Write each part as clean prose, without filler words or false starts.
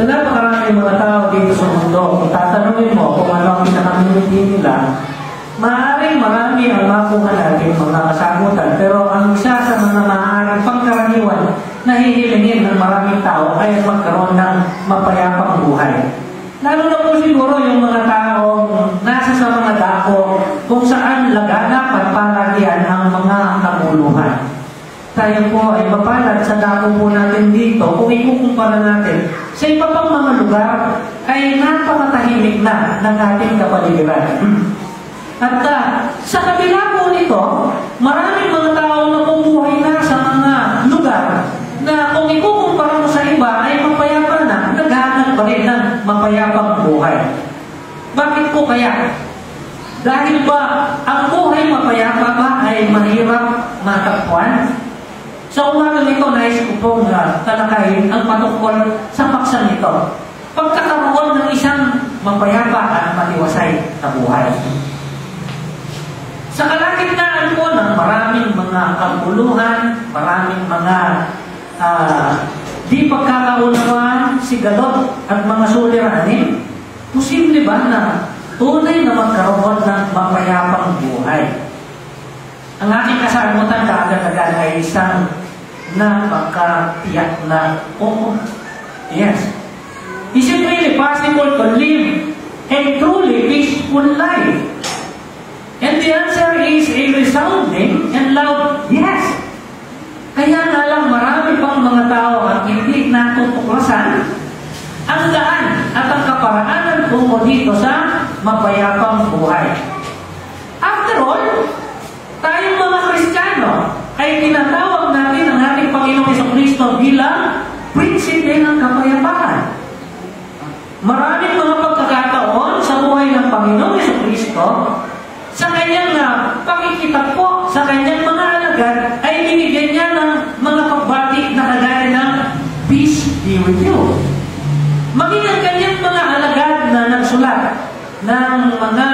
Sa napakaraming mga tao dito sa mundo, kung tatanungin mo kung ano ang pinaka-community nila, maaaring marami ang makuha natin mga kasagutan. Pero ang isa sa mga maaaring pangkaraniwan na hihilingin ng maraming tao ay magkaroon ng mapayapang buhay. Lalo na po siguro yung mga taong nasa sa mga dako kung saan laganap at palagian ang mga kamuluhan. Tayo po ay mapalad sa dako po natin dito kung ikukumpara natin sa iba pang mga lugar ay napakatahimik na ng ating kapaligiran. At sa kabila po nito, maraming mga tao na bumuhay na sa mga lugar na kung ikukumpara mo sa iba ay mapayapa na, naghahanap pa rin ng mapayapang buhay. Bakit po kaya? Dahil ba ang buhay mapayapa ba ay mahirap matagpuan? Sa umagang ito, nais ko pong talakayin ang patungkol sa paksang ito. Pagkakaroon ng isang mapayapa at matiwasay na buhay. Sa kalagitnaan po ng maraming mga kaguluhan, maraming mga di pagkakaunawaan, sigalot at mga suliranin, posible ba na tunay na magkaroon ng mapayapang buhay? Ang aking kasagutan kaagad-agad ay isang napakatiyak na oo. Yes. Is it really possible to live a truly peaceful life? And the answer is a resounding and loud yes. Kaya nga lang marami pang mga tao ang hindi natutuklasan ang daan at ang kaparaanan tungo dito sa mapayapang buhay. After all, tayong mga Kristiyano ay tinatawag natin ang ating Panginoong Jesucristo bilang prinsipe ng kapayapaan. Maraming mga pagkakataon sa buhay ng Panginoong Jesucristo, sa kanyang pakikitagpo, sa kanyang mga alagad, ay binigyan niya ng mga pagbati na kagaya ng peace be with you. Maging ang kanyang mga alagad na nagsulat ng mga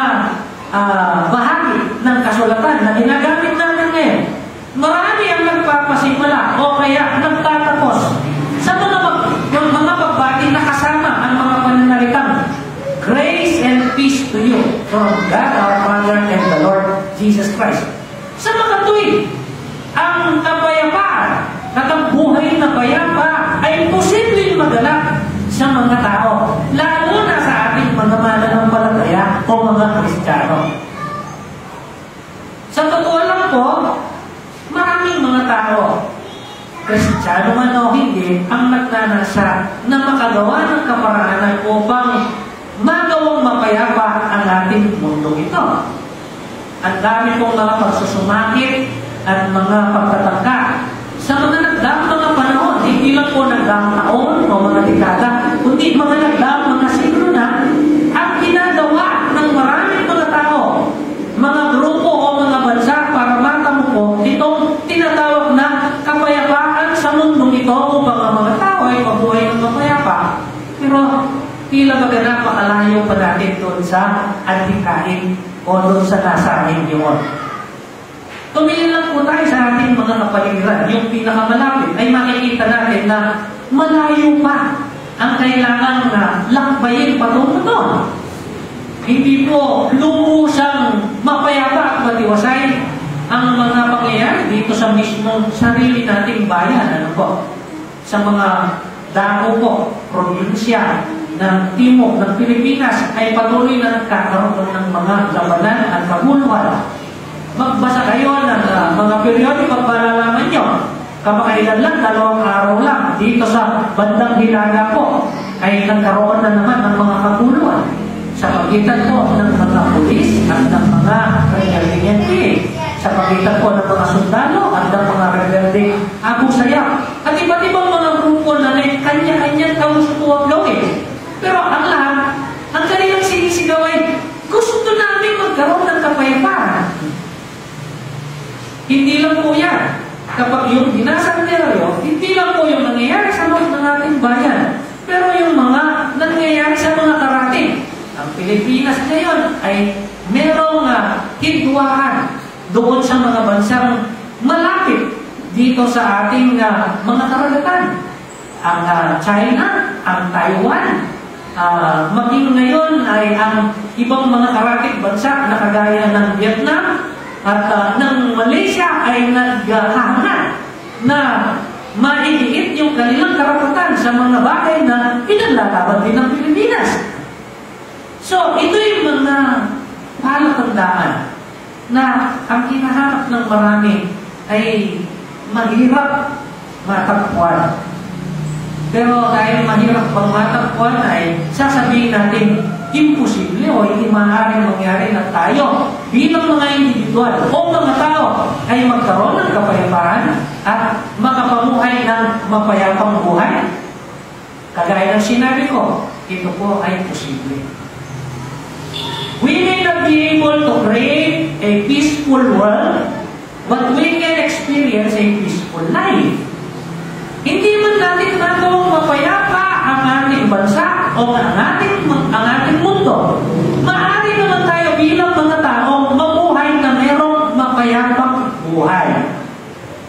bahagi ng kasulatan na ginagamit natin ngayon. Marami ang nagpapasimula o kaya nagtatapos sa mga pagbati na kasama ang mga pananalitang grace and peace to you from God our Father and the Lord Jesus Christ. Sa mga tuwid, ang kapayapaan at ang buhay na payapa ay posibleng maganap sa mga tao, lalo na sa ating mga mananampalataya o mga Kristiyano. Sa totoo lang po, maraming mga tao, Kristiyano man o hindi, ang nagnanasa na makagawa ng kaparaanan upang magawang mapayapa ang ating mundo ito. Ang dami pong mga pagsusumakit at mga pagtatangka sa mga nagdaang mga panahon, hindi lang po nagdaang taon o mga dekada, kundi mga nagdaang mga siglo na ang ginagawa ng maraming mga tao, mga grupo o mga bansa para matamuko itong tinatawag na kapayapaan sa mundong ito upang ang mga tao ay mabuhay ng mapayapa. Pero tila baga napakalayo pa natin doon sa antikain o doon sa nasahin yun. Tumingin lang po tayo sa ating mga kapaligiran. Yung pinakamalapit ay makikita natin na malayo pa ang kailangan na lakbayin patungo doon. Hindi po lubusang mapayapa at matiwasay ang mga pangyayari dito sa mismong sarili nating bayan. Ano po? Sa mga dako po, probinsya ng timog ng Pilipinas ay patuloy na nagkakaroon ng mga labanan at kaguluhan. Magbasa kayo ng mga periodiko at malalaman nyo. Kamakailan lang, 2 araw lang, dito sa bandang Hilaga po, ay nagkaroon na naman ng mga kaguluhan sa pagitan po ng mga pulis at ng mga rebelde, sa pagitan po ng mga sundalo at ng mga rebelde Abu Sayyaf. At iba't ibang mga grupo na may kanya-kanyang kagustuhan gawin. Pero ang lahat, ang kanilang sinisigaw ay gusto namin magkaroon ng kapayapaan. Hindi lang po yan. Kapag yung dinasanteryo, hindi lang po yung nangyayari sa loob ng ating bayan. Pero yung mga nangyayari sa mga karating. Ang Pilipinas ngayon ay merong hidwaan doon sa mga bansang malapit dito sa ating mga karagatan. Ang China ang Taiwan. Maging ngayon ay ang ibang mga karatig bansa na kagaya ng Vietnam at ng Malaysia ay naghahangad na maigiit yung kanilang karapatan sa mga bagay na pinaglalaban din ng Pilipinas. So, ito yung mga palatandaan na ang hinahanap ng marami ay mahirap matagpuan. Pero dahil mahirap pang matagpuan ay sasabihin natin imposible o hindi maaaring mangyari na tayo bilang mga individual o mga tao ay magkaroon ng kapayapaan at makapamuhay ng mapayapang buhay. Kagaya ng sinabi ko, ito po ay posible. We may not be able to create a peaceful world, but we can experience a peaceful life. Hindi man natin natawang mapayapa ang ating bansa o ang ating mundo. Maaari naman tayo bilang mga tao mabuhay na merong mapayapang buhay.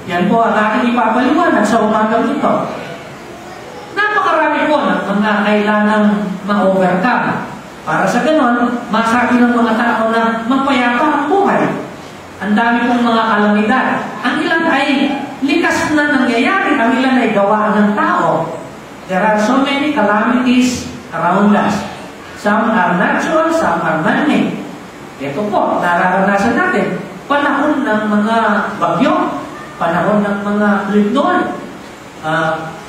Yan po ang aking ipapaliwanag sa umagang ito. Napakarami po ng mga kailangang ma-overcome. Para sa ganon, masabi ng mga tao na mapayapa ang buhay. Ang dami pong mga kalamidad. Ang ilan ay likas na nangyayari, ang ilan ay gawa ng tao. There are so many calamities around us. Some are natural, some are man-made. Ito po, nararanasan natin. Panahon ng mga bagyo, panahon ng mga lindol.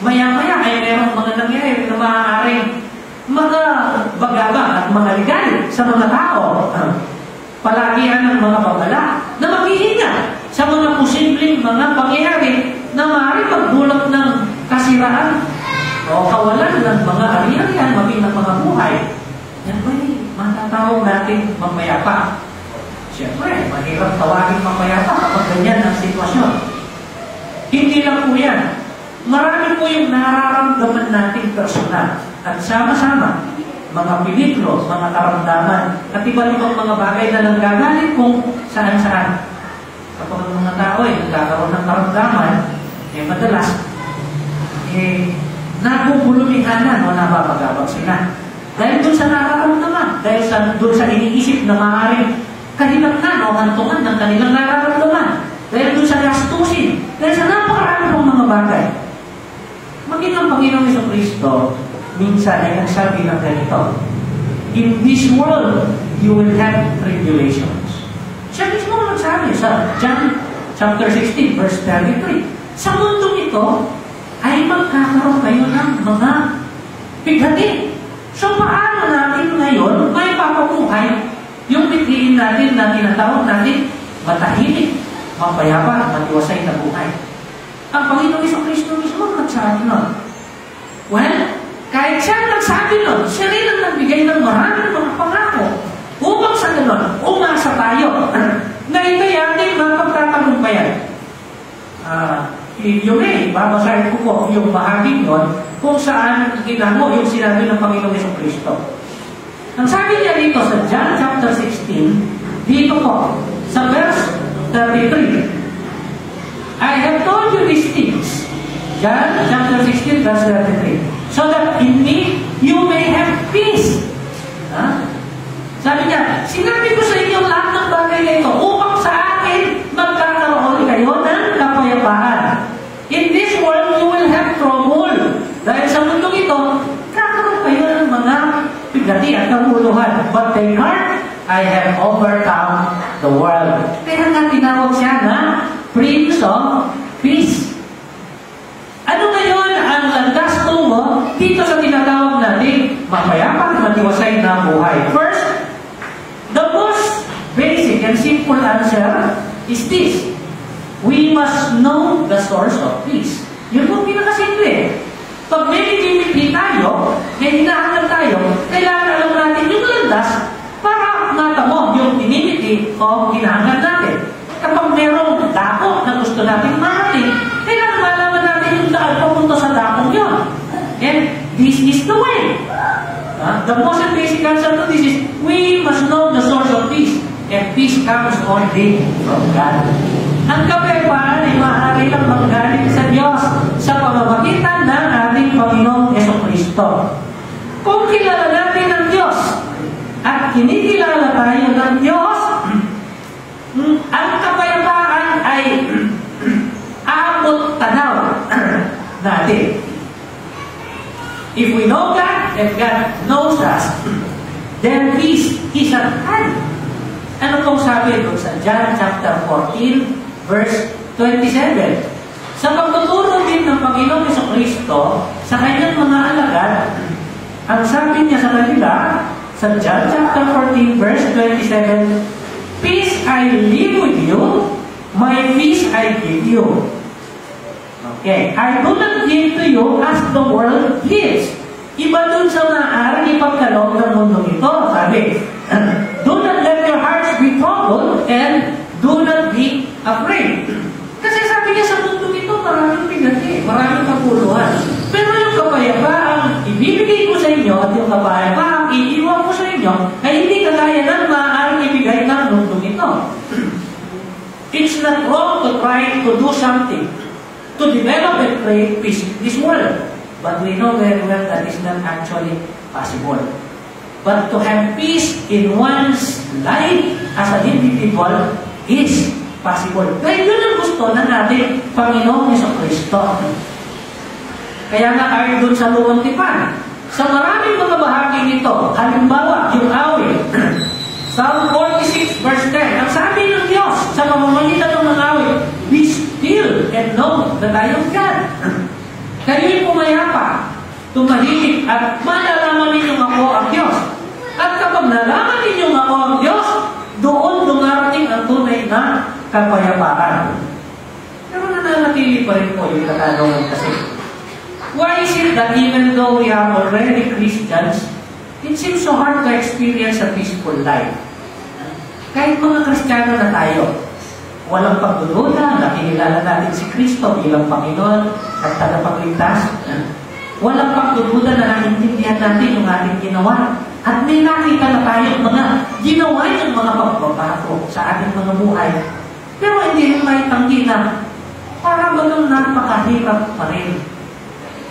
Maya-maya ay mayroong mga nangyayari na maaaring mga bagabang at mga ligali sa mga tao. Palagian ng mga babala na mag-iingat sa mga posibleng mga pangyayari na maaaring magdulot ng kasiraan o kawalan ng mga ari-arian, maging ng mga buhay. Yan ba'y matatawag natin mapayapa? Siyempre, mahirap tawagin mapayapa kapag ganyan ang sitwasyon. Hindi lang po yan. Marami po yung nararamdaman natin personal at sama-sama mga peligro, mga karamdaman, at iba-ibang mga bagay na nanggagaling kung saan-saan. Kapag ang mga tao ay nagkakaroon ng karamdaman, madalas, nagugulumihanan o napapagabag sila. Dahil doon sa nararamdaman, dahil doon sa iniisip na maaaring kahinatnan o hantungan ng kanilang nararamdaman, dahil doon sa gastusin, dahil sa napakarami ng mga bagay. Maging ang Panginoong Jesucristo, minsan ay nagsabi ng ganito, in this world, you will have tribulations. Siya mismo nagsabi sa John chapter 16, verse 33. Sa mundong ito, ay magkakaroon kayo ng mga bighati. So, paano natin ngayon may papamuhay yung bithiin natin na tinatawag natin matahimik, mapayapa, matiwasay na buhay? Ang Panginoong Jesucristo mismo nagsabi nun. Well, kahit siya nagsabi nun, siya rin ang nagbigay ng maraming mga pangako upang sa ganon, umasa tayo na ito'y ating mapagtatagumpayan. Yung babasahin ko po yung bahagi nun kung saan ginamo yung sinabi ng Panginoong Jesucristo. Ang sabi niya dito sa John chapter 16, dito po, sa verse 33, I have told you these things. John chapter 16, verse 33. So that in me, you may have peace. Sabi niya, sinabi ko sa inyo lahat ng bagay na ito upang sa akin magkakaroon kayo ng kapayapaan. In this world, you will have trouble. Dahil sa mundong ito, kakaroon kayo ng mga bigati at kamuluhan. But take heart, I have overcome the world. Kaya nga tinawag siya na Prince of Peace. Ano ngayon ang landas tungo dito sa tinatawag natin mapayapa at matiwasay na buhay? First, the most basic and simple answer is this. We must know the source of peace. Yun po pinakasimple. Pag may limiti tayo, may hinahanap tayo, kailangan alam natin yung landas para matamo yung inimiti o hinahanap natin. Kapag merong dako na gusto natin marating, kailangan malaman natin yung daan papunta sa dakong yun. And this is the way. The most basic answer to this is, we must know the source of peace. And peace comes only from God. Ang kapayapaan ay maaari lang manggaling sa Diyos sa pamamagitan ng ating Panginoong Jesucristo. kinikilala tayo ng Diyos, ang kapayapaan ay abot tanaw natin. If we know God and God knows us, then peace is at hand. Ano pong sabi doon sa John chapter 14, verse 27? Sa pagtuturo din ng Panginoon Jesucristo sa kanyang mga alagad, ang sabi niya sa kanila, sa John chapter 14, verse 27, "Peace I leave with you, my peace I give you." Okay, I do not give to you as the world gives. Iba dun sa naaring ipagkaloob ng mundo ito, sabi, "Do not let your hearts be troubled and do not be afraid." Kasi sabi niya sa mundo ito, maraming pinati, maraming kapuluhan. Pero yung kapayapaang ibibigay ko sa inyo at yung kapayapaang iiwan ko sa inyo ay hindi kagaya ng maaaring ibigay ng mundo ito. It's not wrong to try to do something to develop and create peace in this world. But we know very well that is not actually possible. But to have peace in one's life as an individual is possible. Kaya yun ang gusto na natin Panginoong Jesucristo. Kaya nga ayon doon sa luwantipan, sa maraming mga bahagi nito, halimbawa, yung awit, Psalm 46 verse 10, ang sabi ng Diyos sa pamamagitan ng mga awit, "Be still and know that I am God." Kayo'y pumayapa, tumahimik at malalaman ninyong ako ang Diyos. At kapag nalaman ninyong ako ang Diyos, doon dumarating ang tunay na kapayapaan. Pero nananatili pa rin po yung katanungan kasi. Why is it that even though we are already Christians, it seems so hard to experience a peaceful life? Kahit mga Kristiyano na tayo, walang pagdududa na kinilala natin si Kristo bilang Panginoon at tagapagligtas. Walang pagdududa na naintindihan natin yung ating ginawa. At may nakita na tayo mga ginawa yung mga pagbabago sa ating mga buhay. Pero hindi rin may tanggi na parang ganun napakahirap pa rin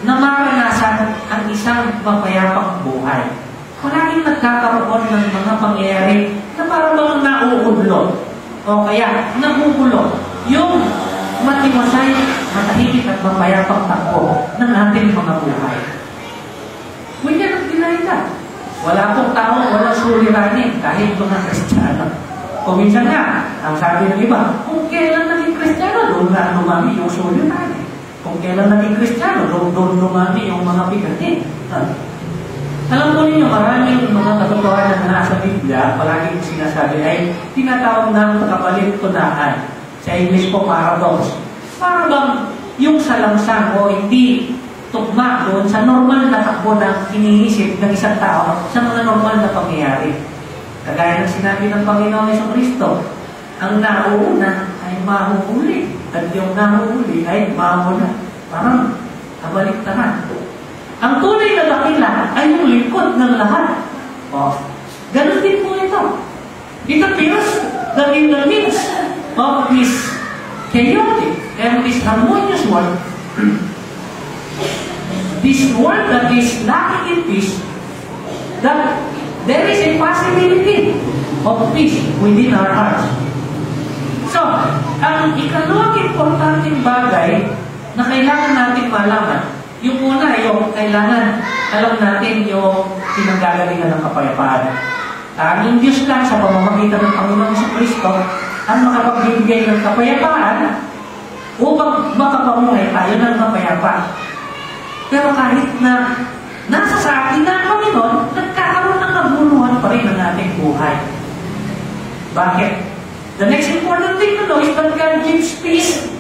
na maranasan ang isang mapayapang buhay. Palaging nagkakaroon ng mga pangyayari na parang bang nauudlo o kaya nagugulo yung matiwasay, matahimik at mapayapang takbo ng ating mga buhay. We cannot deny that. Wala pong tao, walang suliranin kahit mga Kristiyano. Kung minsan nga, ang sabi ng iba, kung kailan naging Kristiyano, doon na lumami yung suliranin. Kung kailan naging Kristiyano, doon lumami yung mga bigatin. Alam po ninyo, maraming mga katotohanan na nasa Biblia, palaging sinasabi ay tinatawag ng kapalit-tunaan. Sa English po, paradox. Para bang yung salangsang o hindi tugma doon sa normal na takbo ng iniisip ng isang tao sa mga normal na pangyayari. Kagaya ng sinabi ng Panginoong Jesucristo, ang nauuna ay mahuhuli at yung nahuhuli ay mauna. Parang kabaliktaran. Ang tunay na dakila ay yung likod ng lahat. Ganun din po ito. It appears that in the midst of this chaotic and this harmonious world, this world that is lacking in peace, that there is a possibility of peace within our hearts. So, ang ikalawang importanteng bagay na kailangan natin malaman, yung una, yung kailangan alam natin yung pinanggagalingan ng kapayapaan. Ang Diyos lang sa pamamagitan ng Panginoong Jesucristo ang makapagbibigay ng kapayapaan upang makapamuhay tayo ng mapayapa. Pero kahit na nasa sa atin na ang Panginoon, nagkakaroon ng kabuluhan pa rin ang ating buhay. Bakit? The next important thing to know is that God gives peace,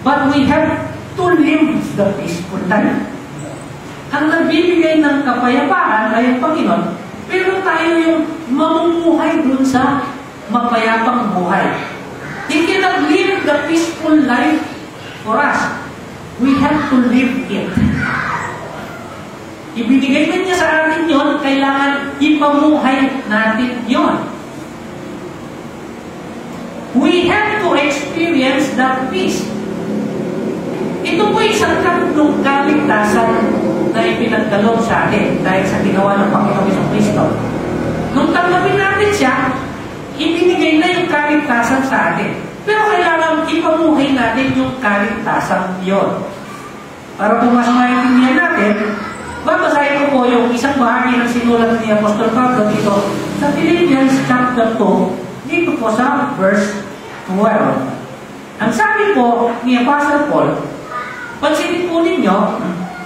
but we have to live the peaceful life. Ang nagbibigay ng kapayapaan ay ang Panginoon, pero tayo yung mamumuhay dun sa mapayapang buhay. He cannot live the peaceful life for us. We have to live it. Ibinigay na niya sa atin yon, kailangan ipamuhay natin yon. We have to experience that peace. Ito po isang kantong kaligtasan na ipinagdalog sa atin dahil sa ginawa ng Panginoong Jesucristo. Nung tanggapin natin siya, ibinigay na yung kaligtasan sa atin. Pero kailangan ipamuhay natin yung kaligtasan yon. Para kung mas maintindihan natin, babasahin ko po yung isang bahagi ng sinulat ni Apostol Pablo dito sa Philippians chapter 2, dito po sa verse 12. Ang sabi po ni Apostle Paul, pansinin po ninyo,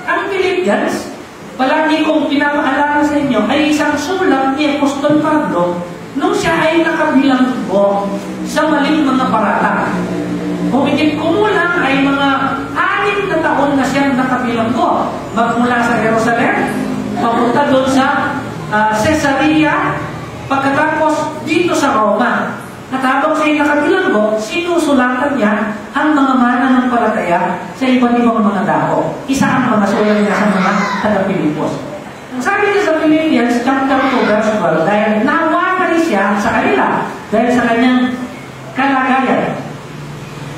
ang Philippians, palagi kong pinapaalala sa inyo, ay isang sulat ni Apostol Pablo nung siya ay nakabilanggo sa maling mga parata. Humigit kumulang ay mga 6 na taon na siyang nakabilanggo. Magmula sa Jerusalem, papunta doon sa Caesarea, pagkatapos dito sa Roma. At habang siya'y nakabilanggo, sinusulatan niya ang mga mananampalataya sa iba't ibang mga dako. Isa ang mga sulat niya sa mga taga-Pilipos. Ang sabi niya sa Philippians chapter 2 verse 12, dahil nawakay siya sa kanila dahil sa kanyang kalagayan.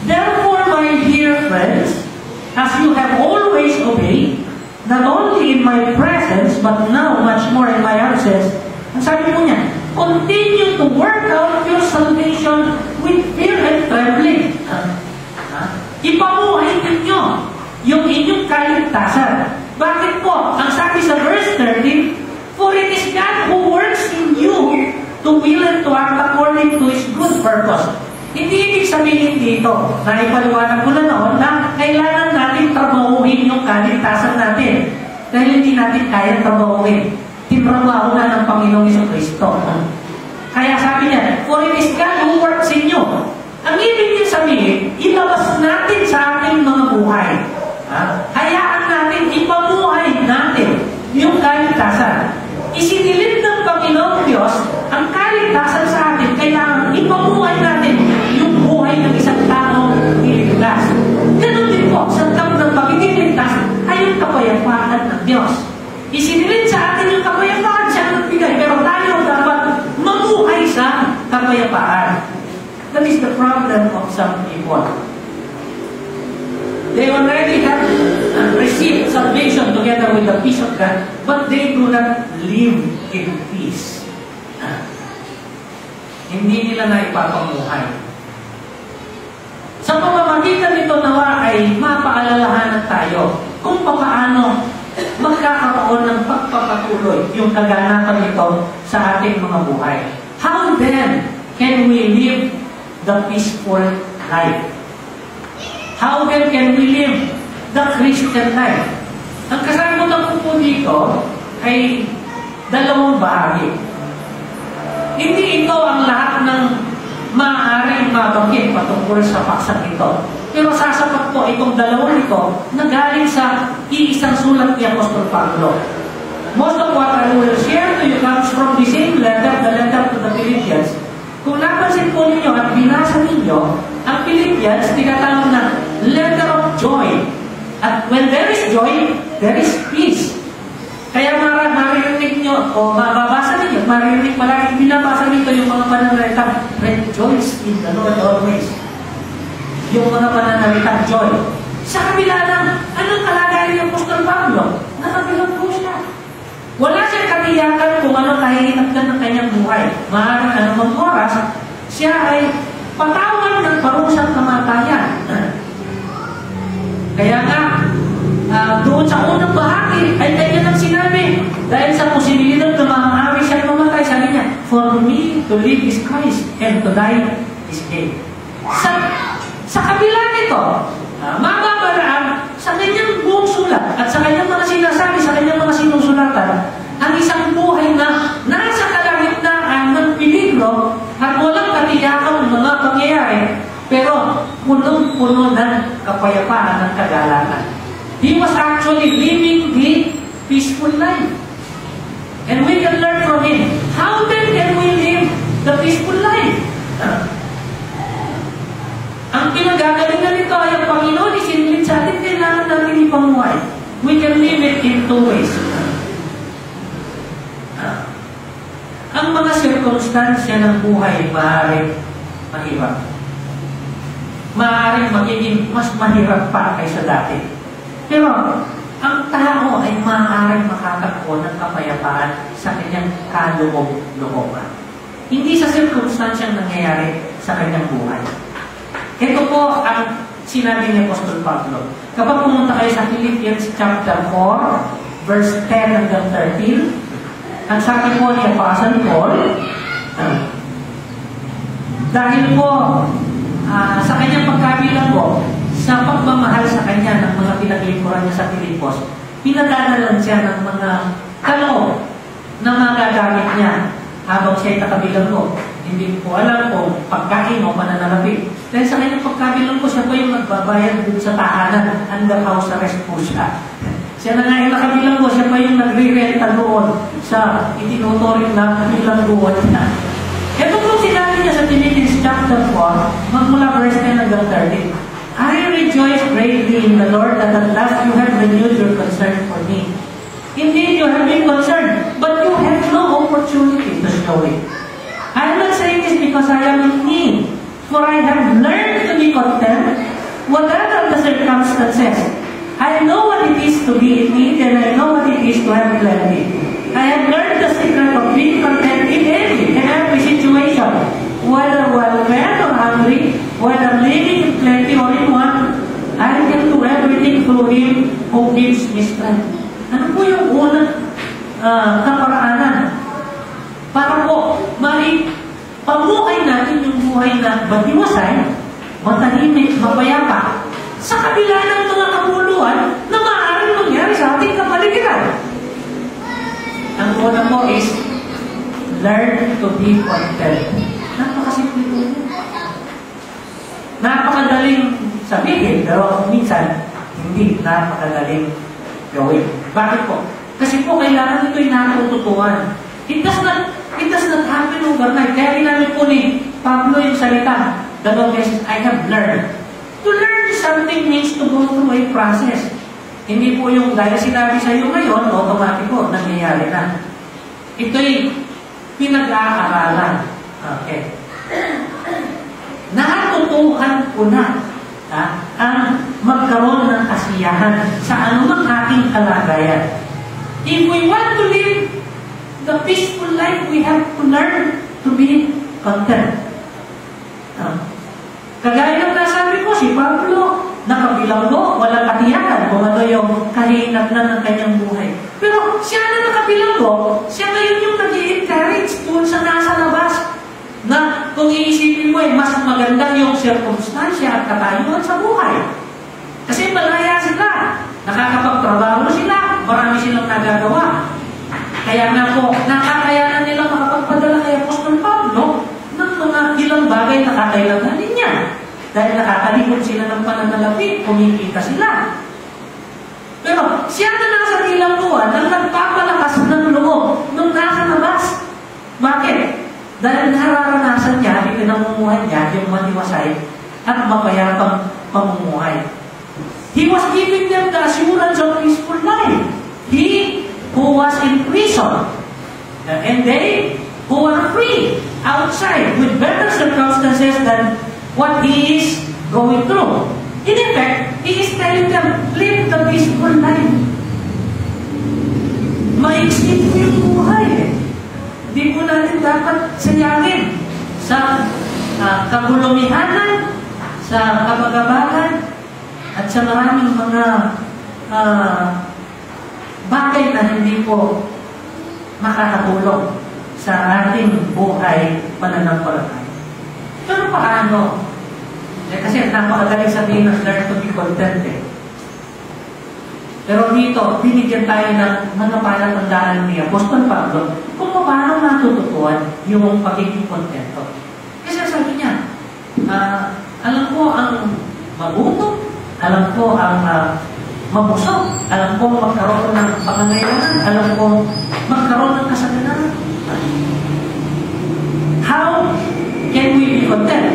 Therefore, my dear friends, as you have always obeyed, not only in my presence, but now much more in my absence, ang sabi po niya, continue to work out your salvation with fear and trembling. Ipamuhay ninyo yung inyong kaligtasan. Bakit po? Ang sabi sa verse 13, for it is God who works in you to will and to act according to His good purpose. Hindi ibig sabihin dito, na ipaliwanag ko na noon, na kailangan natin trabahuhin yung kaligtasan natin. Dahil hindi natin kaya trabahuhin. Tinrabaho na ng Panginoong Jesucristo. Kaya sabi niya, for it is God who works in you. Ang ibig niya sabihin, ilabas natin sa ating mga buhay. Hayaan natin, ipamuhay natin yung kaligtasan. Isinilid ng Panginoong Diyos ang kaligtasan sa atin, kailangan ipamuhay natin yung buhay ng isang tao niligtas. Ganun din po, sa tao ng pagiging ligtas ay yung kapayapaan ng Diyos. Isinilid sa atin yung kapayapaan, siya ang nagbigay, pero tayo dapat mamuhay sa kapayapaan. That is the problem of some people. They already have received salvation together with the peace of God, but they do not live in peace. Hindi nila na ipapamuhay. Sa pamamagitan nito nawa ay mapaalalahanan tayo kung paano magkakaroon ng pagpapatuloy yung kaganapan nito sa ating mga buhay. How then can we live the peaceful life? How then can we live the Christian life? Ang kasagutan ko po dito ay dalawang bahagi. Hindi ito ang lahat ng maaaring mabanggit patungkol sa paksang ito. Pero sasapat po itong dalawang ito na galing sa iisang sulat ni Apostol Pablo. Most of what I will share to you comes from the same letter, the letter to the Philippians. Kung napansin po ninyo at binasa ninyo, ang Philippians tinatawag na letter of joy. At when there is joy, there is peace. Kaya maririnig nyo, o mababasa ninyo, maririnig palagi, binabasa nito yung mga pananalitang rejoice in the Lord always. Yung mga pananalitang joy. Sa kabila ng anong kalagayan ni Apostol Pablo, nakabilang po siya. Wala siyang katiyakan kung ano kahihinatnan ng kanyang buhay. Maaaring anumang oras, siya ay patawan ng parusang kamatayan. Kaya nga, doon sa unang bahagi, ay kanya nang sinabi, dahil sa posibilidad na maaari siyang mamatay, sabi niya, for me to live is Christ, and to die is gain. Sa kabila nito, mababaraan sa kanyang buong sulat at sa kanyang mga sinasabi, sa kanyang mga sinusulatan, ang isang buhay na nasa kalagitnaan ng peligro at walang katiyakan ng mga pangyayari, pero punong-puno ng kapayapaan ng kagalakan. He was actually living the peaceful life. And we can learn from him. How then can we live the peaceful life? Ang pinagagalingan nito ay ang Panginoon isinilid sa atin, kailangan natin ipamuhay. We can live it in two ways. Ang mga sirkumstansya ng buhay maaaring mahirap. Maaaring magiging mas mahirap pa kaysa dati. Pero ang tao ay ay maaaring makatagpo ng kapayapaan sa kanyang kaloob-looban. Hindi sa sirkumstansyang nangyayari sa kanyang buhay. Ito po ang sinabi ni Apostol Pablo. Kapag pumunta kayo sa Philippians chapter 4, verse 10 hanggang 13, ang sabi po ni Apostle Paul, dahil po sa kanyang pagkabilanggo, sa pagmamahal sa kanya ng mga pinaglingkuran niya sa Pilipos, pinadadalan siya ng mga kaloob na magagamit niya habang siya'y nakabilanggo. Hindi ko alam kung pagkain o pananalapi. Dahil sa kanyang pagkabilanggo, siya po yung magbabayad dun sa tahanan. Under house arrest po siya. Siya na nga yung nakabilanggo, siya pa yung nagre-renta doon sa itinuturing na bilangguan niya. Ito po sinabi niya sa Philippians chapter 4, magmula verse 10 hanggang 13. I rejoice greatly in the Lord that at last you have renewed your concern for me. Indeed, you have been concerned, but you have no opportunity to show it. I am not saying this because I am in need, for I have learned to be content, whatever the circumstances. I know what it is to be in need, and I know what it is to have plenty. I have learned the secret of being content in every situation, whether well fed or hungry, whether living in plenty or in want. I can do everything through Him who gives me strength. Ano po yung unang kaparaanan? Para po, pamuhay natin yung buhay na batiwasay, matahimik, mapayapa, sa kabila ng mga kabuluhan na maaaring mangyari sa ating kapaligiran. Ang una po is, learn to be content. Napakasimple po. Napakadaling sabihin, pero minsan, hindi napakadaling gawin. Bakit po? Kasi po, kailangan ito'y natututuan. It does not happen overnight. Kaya ginamit po ni Pablo yung salita. The Lord says, I have learned. To learn something means to go through a process. Hindi po yung dahil sinabi sa iyo ngayon, automatiko, nangyayari na. Ito'y pinag-aaralan. Okay. Natutuhan ko na ang magkaroon ng kasiyahan sa anumang ating kalagayan. If we want to live the peaceful life, we have to learn to be content. Kagaya ng nasabi ko, si Pablo, nakabilanggo, walang katiyakan kung ano yung kahinat na ng kanyang buhay. Pero siya na nakabilanggo, siya ngayon yung nag-i-encourage doon sa nasa labas na kung iisipin mo mas maganda yung circumstansya at katayuan sa buhay. Kasi malaya sila, nakakapagtrabaho sila, marami silang nagagawa. Kaya nga po, nakakayanan nila makapagpadala kay Apostol Pablo ng mga ilang bagay na kakailanganin niya. Dahil nakakalikod sila ng pananalapi, kumikita sila. Pero siya na nasa bilangguan ang nagpapalakas ng loob nung nasa labas. Bakit? Dahil nararanasan niya, ipinamumuhay niya yung matiwasay at mapayapang pamumuhay. He was giving them the assurance of peaceful life. He who was in prison, and they who are free outside with better circumstances than what he is going through. In effect, he is telling them, live the peaceful life. Maiksi po yung buhay. Hindi po natin dapat sayangin sa kagulumihanan, sa kabagabagan, at sa maraming mga bagay na hindi po makakatulong sa ating buhay pananampalataya. Pero paano? Kasi napakagaling sabihin ng learn to be content eh. Pero dito, binigyan tayo ng mga palatandaan ni Apostol Pablo kung paano natututuan yung pagiging kontento. Kasi sabi niya, alam ko ang magutom, alam ko ang mabusog, alam ko magkaroon ng pangangailangan, alam ko magkaroon ng kasalanan. How can we be content?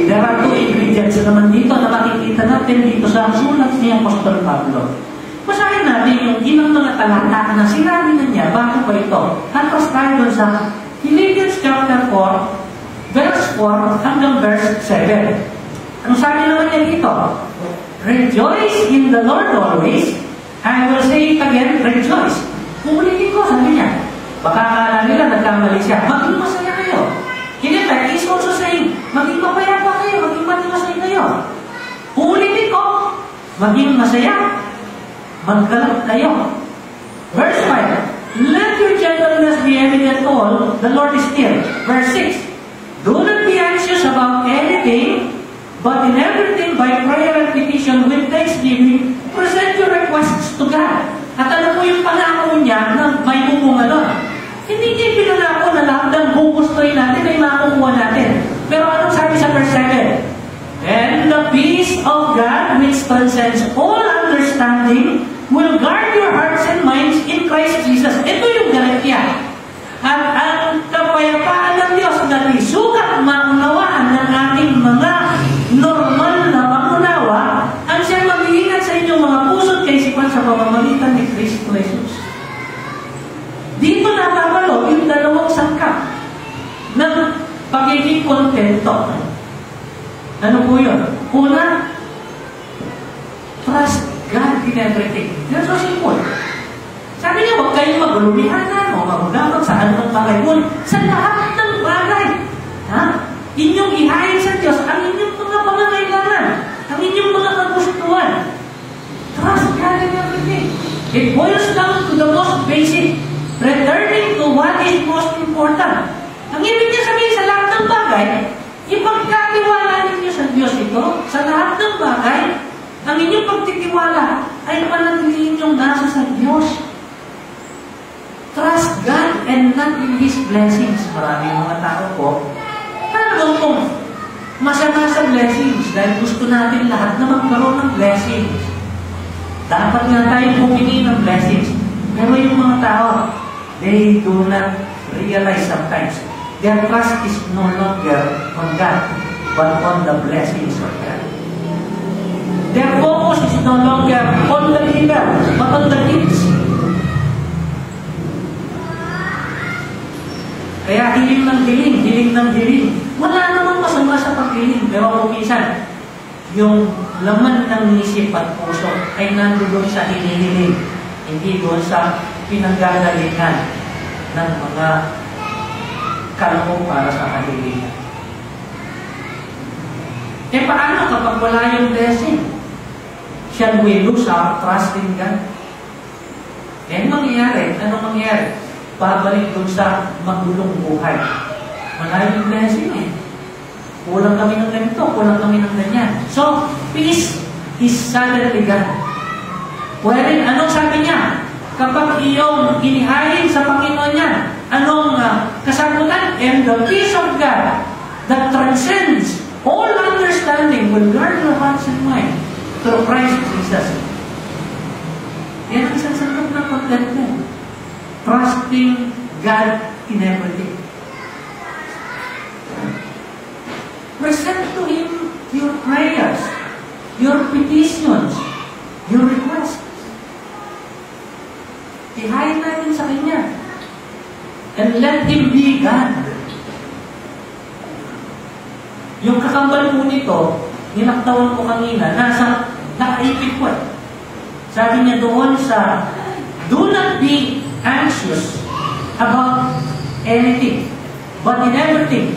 There are two ingredients naman dito na makikita natin dito sa sulat ni Apostol Pablo. Basahin natin yung ilang mga talata na sinabi na niya bago pa ito. Hatos tayo doon sa Philippians chapter 4, verse 4 hanggang verse 7. Ang sabi naman niya dito, rejoice in the Lord always. I will say it again, sabi niya. Baka akala nila nagkamali siya. Maging masaya kayo. In effect, he's also saying, maging mapayapa kayo, maging matiwasay kayo. Ulitin ko, maging masaya, maggalak kayo. Verse 5, let your gentleness be evident to all, the Lord is near. Verse 6, do not be anxious about anything, but in everything by prayer and petition with thanksgiving, present your requests to God. At ano po yung pangako niya na may bumunga doon? Hindi niya pinangako na lahat ng gugustuhin natin ay makukuha natin. Pero anong sabi sa verse 7? And the peace of God which transcends all understanding will guard your hearts and minds in Christ Jesus. Ito yung garantiya. At ang kapayapaan ng Diyos na isukat maunawaan ng ating mga normal na pangunawa ang siyang mag-iingat sa inyong mga puso't kaisipan sa pamamagitan ni Kristo Jesus. Dito natawalo yung dalawang sangkap ng pagiging kontento. Ano po yun? Una, trust God in everything. That's so simple. Sabi niya, huwag kayong magulumihanan o magulamag sa anong bagay mo. Sa lahat ng bagay. Ha? Inyong ihayin sa Diyos ang inyong mga pangangailangan, ang inyong mga kagustuhan. Trust God in everything. It boils down to the most basic, returning to what is most important. Ang ibig niya sabihin sa lahat ng bagay, ipagkatiwala ninyo sa Diyos ito, sa lahat ng bagay, ang inyong pagtitiwala ay panatilihin yung nasa sa Diyos. Trust God and not in His blessings. Maraming mga tao po, ano kung masama sa blessings dahil gusto natin lahat na magkaroon ng blessings. Dapat nga tayo humingi ng blessings. Pero yung mga tao, they do not realize sometimes their trust is no longer on God, but on the blessings of God. Their focus is no longer on the giver, but on the gifts. Kaya hiling ng hiling, hiling ng hiling. Wala namang masama sa paghiling. Pero kung minsan, yung laman ng isip at puso ay nandoon sa hinihiling, hindi doon sa pinanggagalingan ng mga kalmo para sa kahilingan. Eh paano kapag wala yung blessing? Shall we lose our trust in God? Eh mangyayari? Ano mangyayari? Babalik doon sa magulong buhay. Wala yung blessing eh. Kulang kami ng ganito, kulang kami ng ganyan. So, peace is suddenly gone. Wherein, anong sabi niya? Kapag iyong inihayin sa Panginoon niya, anong kasagutan? And the peace of God that transcends all understanding will guard your hearts and mind through Christ Jesus. Yan ang sasangkap ng contentment. Trusting God in everything. Present to Him your prayers, your petitions, your requests. Ihayin natin sa Kanya. And let Him be God. Yung kakambal po nito, ninaktawan ko kanina, nakaipit ko. Sabi niya doon sa, do not be anxious about anything, but in everything,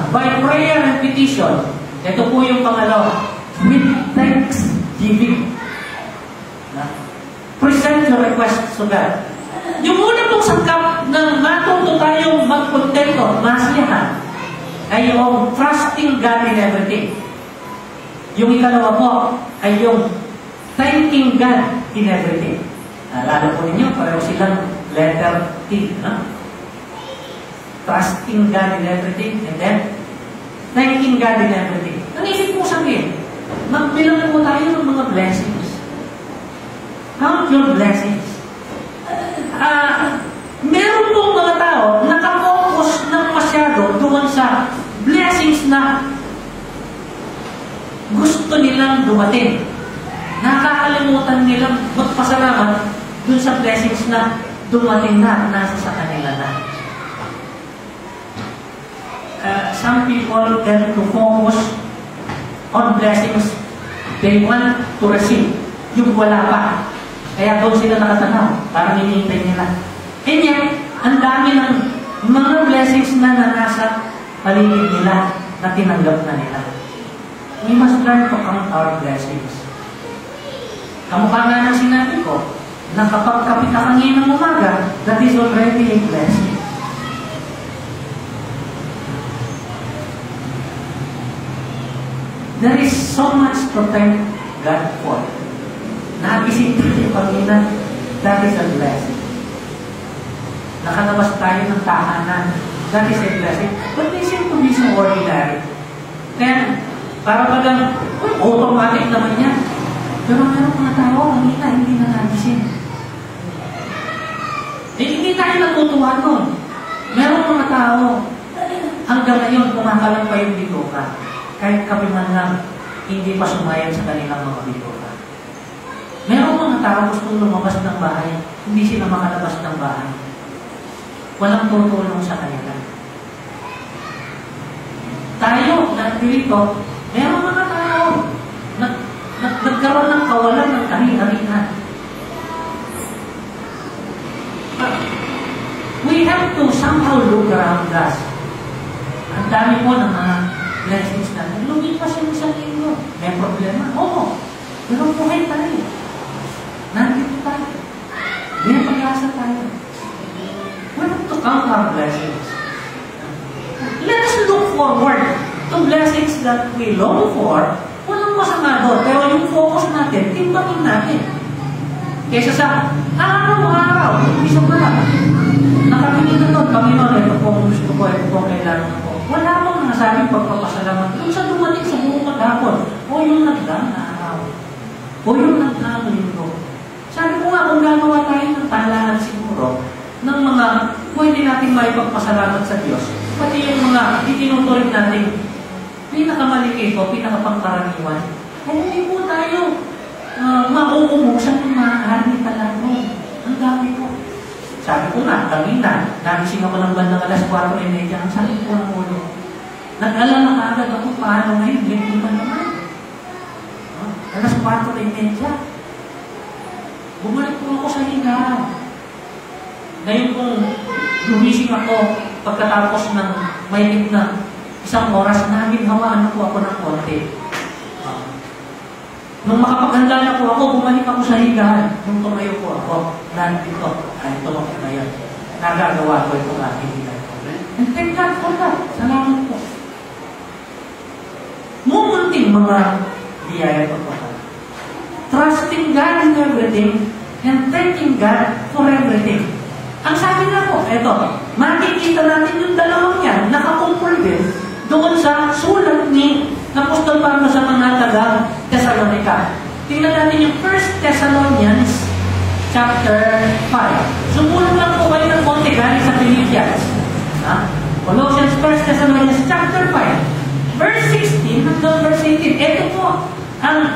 by prayer and petition. Ito po yung pangalawa, with thanksgiving. Present your requests to God. Yung una pong sangkap ng matuto tayong magkontento, masiyahan, ay yung trusting God in everything. Yung ikalawa po ay yung thanking God in everything. Lalo po ninyo, pareho silang letter T. Trusting God in everything, and then thanking God in everything. Ang isip po sabihin, magbilang po tayo ng mga blessings. Count your blessings. Meron po mga tao nakafocus ng masyado doon sa blessings na gusto nilang dumating. Nakakalimutan nilang magpasalamat dun sa blessings na dumating na, nasa sa kanila na. Some people tend to focus on blessings they want to receive. Yung wala pa. Kaya doon sila nakatanaw. Parang hinihintay nila. And yet, ang dami ng mga blessings na nasa paligid nila na tinanggap na nila. We must learn to count our blessings. Kamukha nga ng sinabi ko, na kapag kapit ka ngayon ng umaga, that is already a blessing. There is so much to thank God for. Nagising tayo pag-ina, that is a blessing. Nakalabas tayo ng tahanan, that is a blessing. But they seem to be so ordinary. Kaya, para bagang, automatic naman yan. Pero meron mga tao, kanina, hindi na nagising. Hindi tayo natutuwa nun. Meron mga tao, hanggang ngayon, kumakalang pa yung bituka. Kahit kami man lang, hindi pa sumayan sa kanilang mga bituka. Meron mga tao gustong lumabas ng bahay, hindi sila makalabas ng bahay. Walang tutulong sa kanila. Tayo, nandito, meron mga tao, nagkaroon ng kawalan ng kahiharian. We have to somehow look around us. Ang dami po ng mga blessings natin. Lumipas yung isang linggo. May problema? Oo. Pero buhay tayo. Nandito tayo. May pag-asa tayo. We have to count our blessings. Let us look forward to blessings that we long for. Walang masama doon. Pero yung focus natin, timbangin natin. Kesa sa araw-araw, isa pa lang. Nakatingin na doon, Panginoon, ito po ang gusto ko, ito po ang kailangan ko. Wala mong nasabing pagpapasalamat. Yung sa dumating sa buong maghapon, o yung nagdang na araw, o yung nagdang linggo. Sabi ko nga, kung gagawa tayo ng talaan siguro, ng mga pwede natin maipagpasalamat sa Diyos, pati yung mga itinuturing natin, pinakamalikit o pinakapangkaraniwan, ay hindi po tayo mauumusan ng maaari pala mo. Ang dami po. Sabi ko nga, kanina, nagising ako ng bandang alas 4:30, ang sakit ko ng ulo. Nag-alala na agad ako, paano ngayon? Hindi pa naman. Alas 4:30. Bumalik po ako sa higa. Ngayon kung lumising ako pagkatapos ng mahigit na isang oras, naginhawaan po ako ng konti. Nung makapaghanda na po ako, bumalik ako sa higaan. Nung tumayo po ako, nandito. Ay, ito ako na yan. Nagagawa ko itong aking higaan. And thank God for that. Salamat po. Mumunting mga biyaya po po. Trusting God in everything and thanking God for everything. Ang sabi na po, eto, makikita natin yung dalawang yan, nakakumpul din doon sa sulat ni Apostol Pablo sa mga taga-Thessalonica. Tingnan natin yung 1 Thessalonians chapter 5. Sumulat lang po kayo ng konti galing sa Philippians. Colossians 1 Thessalonians chapter 5. Verse 16 hanggang verse 18. Ito po ang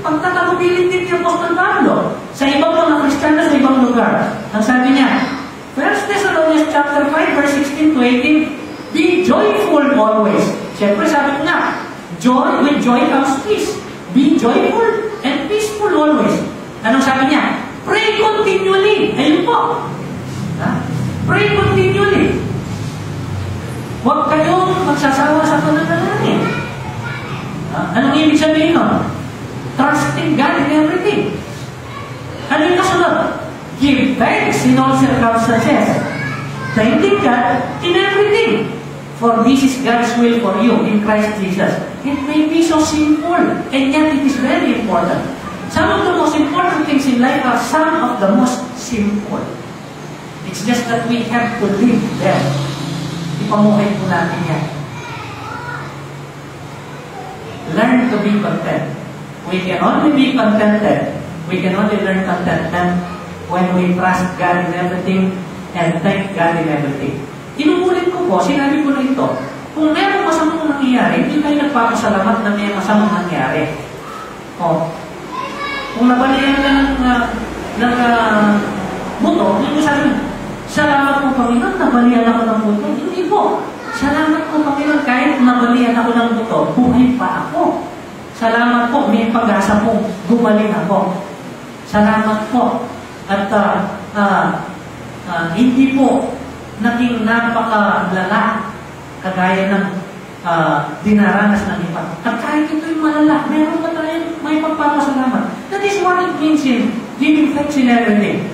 pagtatagubilin din ni Apostol Pablo sa ibang mga Kristiyano sa ibang lugar. Ang sabi niya, 1 Thessalonians chapter 5 verse 16 to 18, be joyful always. Siyempre sabi ko nga, joy, with joy comes peace. Be joyful and peaceful always. Anong sabi niya? Pray continually. Ayun po. Pray continually. Huwag kayong magsasawa sa pananalangin. Anong ibig sabihin nun? Trusting God in everything. Ano yung kasunod? Give thanks in all circumstances. Thanking God in everything. For this is God's will for you in Christ Jesus. It may be so simple, and yet it is very important. Some of the most important things in life are some of the most simple. It's just that we have to live them. Ipamuhay po natin yan. Learn to be content. We can only be contented. We can only learn contentment when we trust God in everything and thank God in everything. Inuulit ko po, sinabi ko na ito, kung mayroong masamang nangyayari, hindi tayo nagpapasalamat na may masamang nangyayari. Kung nabalihan ka ng buto, hindi mo sabi, salamat po Panginoon, nabalihan ako ng buto. Hindi po. Salamat po Panginoon, kahit nabalihan ako ng buto, buhay pa ako. Salamat po, may pag-asa po, gumaling ako. Salamat po. At hindi po naging napakalala kagaya ng dinaranas ng iba. At kahit ito'y malala, meron pa tayong may pagpapasalamat. That is what it means in giving thanks in everything.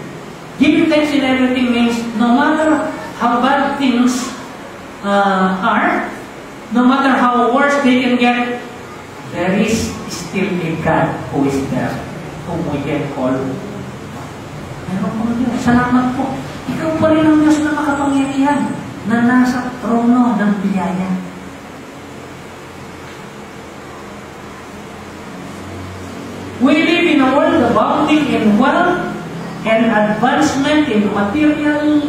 Giving thanks in everything means no matter how bad things are, no matter how worse they can get, there is still a God who is there, whom we can call. Meron po Diyos. Salamat po. Ikaw pa rin ang Diyos na makapangyarihan na nasa trono ng biyaya. We live in a world abounding in wealth and advancement in material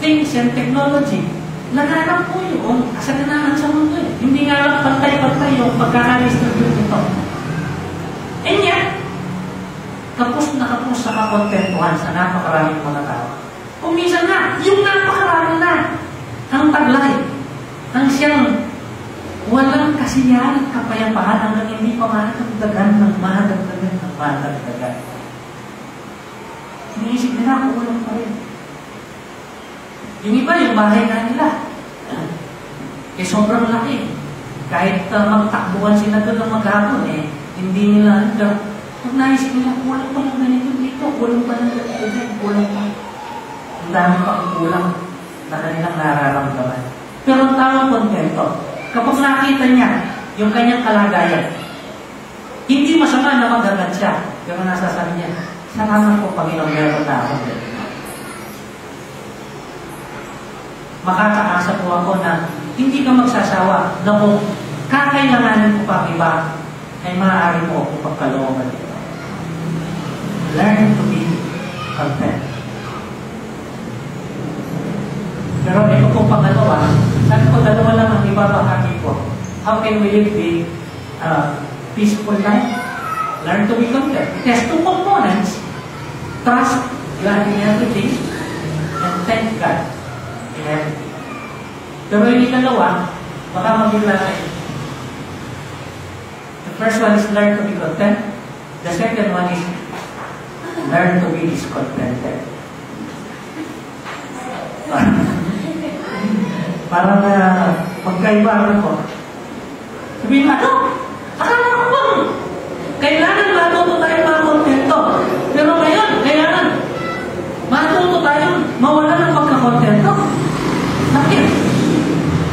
things and technology. Laganap po yung kasaganahan sa mundo eh. Hindi nga lang pantay-pantay yung pagkaka-distribute nito. And yet, kapos na kapos sa kakontentuhan sa napakaraming mga tao. Kung minsan na, yung napakarami na, ang taglay, ang siyang walang kasiyahan at kapayapaan hanggang hindi pa madagdagan ng madagdagan. Iniisip nila kung walang pa rin. Yung iba, yung bahay na nila, sobrang laki. Kahit magtakbuhan sila doon ng maghapon, hindi nila, pag naisip nila, kulang pa ng ganito dito, kulang pa ng ganito dito, kulang pa. Ang dami pa ang kulang na kanilang nararamdaman. Pero ang tawang kontento, kapag nakita niya yung kanyang kalagayan, hindi masama na magagad siya. Pero nasasabi niya, salamat po Panginoon, meron na ako. Makakaasa po ako na hindi ka magsasawa na kung kakailanganin ko pa iba, ay maaari mo akong pagkalooban dito. Learn to be content. Pero ito po pangalawa, sabi ko dalawa lang ang ibabahagi ko. How can we live a peaceful life? Learn to be content. It has two components. Trust God in everything and thank God in everything. Pero yung dalawa, baka maging natin. The first one is learn to be content. The second one is learn to be discontented. Parang magkaiba ko. Sabihin, akala ko bang kailangan matuto tayo mga kontento. Pero ngayon, kailangan matuto tayo mawala ng pagkakontento. Bakit?